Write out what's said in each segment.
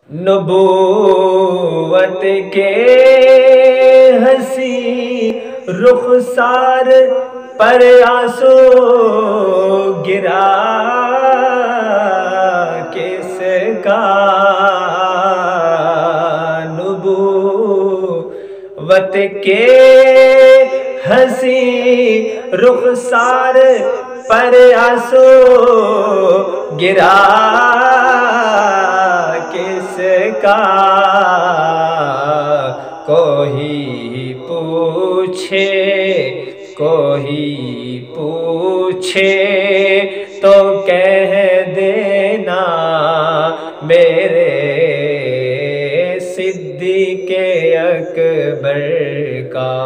نبوت کے ہنسی رخسار پر آنسو گرا کس کا، نبوت کے ہنسی رخسار پر آنسو گرا کس کا، کوئی پوچھے تو کہہ دینا میرے صدیق اکبر کا،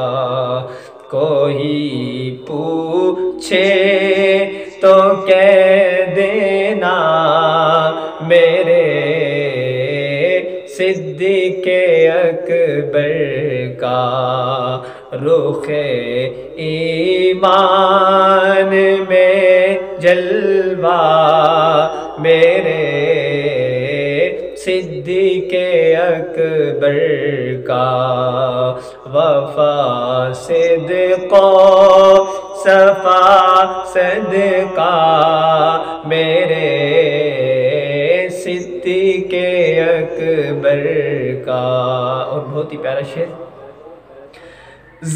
کوئی پوچھے تو کہہ دینا میرے صدیق اکبر کا، رخ ایمان میں جلوہ میرے صدیق اکبر کا، وفا صدق صفا صدقہ میرے صدیق اکبر کا۔ اور بہت ہی پیارا شعر،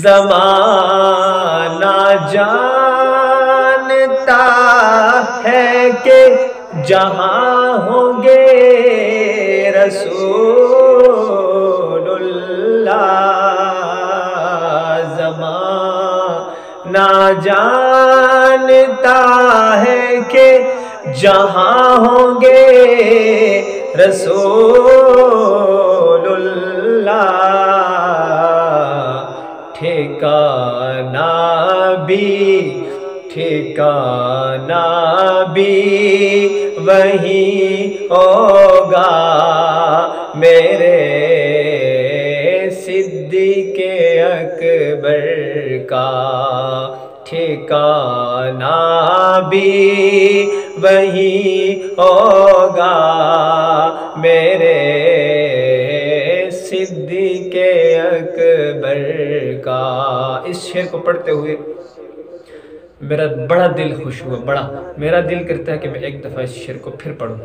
زمانہ جانتا ہے کہ جہاں ہوں گے رسول اللہ، زمانہ جانتا ہے کہ جہاں ہوں گے رسول اللہ، ٹھکانہ بھی وہی ہوگا میرے صدیق اکبر کا، ٹھکانہ بھی وہی ہوگا میرے صدیق اکبر کا۔ اس شعر کو پڑھتے ہوئے میرا بڑا دل خوش ہوا، میرا دل کرتا ہے کہ میں ایک دفعہ اس شعر کو پھر پڑھوں۔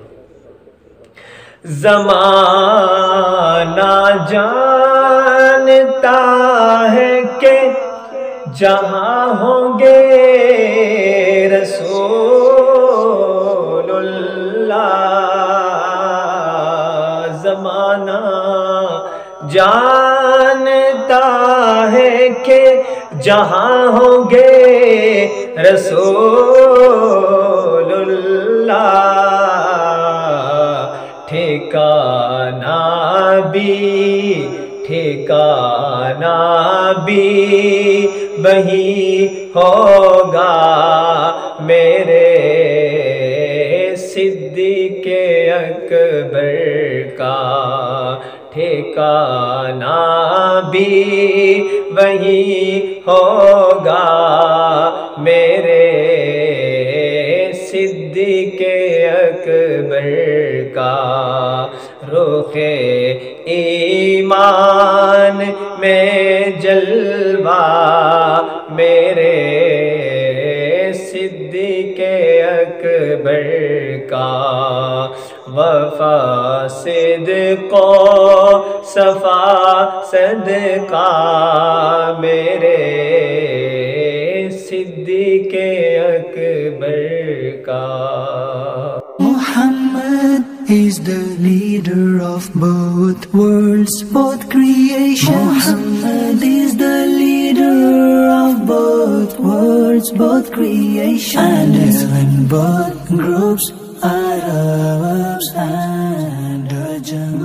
زمانہ جانتا ہے کہ جہاں ہوں گے رسول اللہ، زمانہ جانتا ہے کہ جہاں ہوں گے رسول اللہ، ٹھکانہ بھی وہی ہوگا میرے صدیق اکبر کا، ٹھکانہ بھی وہی ہوگا میرے صدیق اکبر کا، رخ ایمان میں جلوہ میرے صدیق اکبر کا، وفا صدق صفا صدقہ میرے صدیق اکبر کا۔ Muhammad is the leader of both worlds, both creations. Muhammad is the leader of both worlds, both creations. And even both groups, Arabs and Ajam.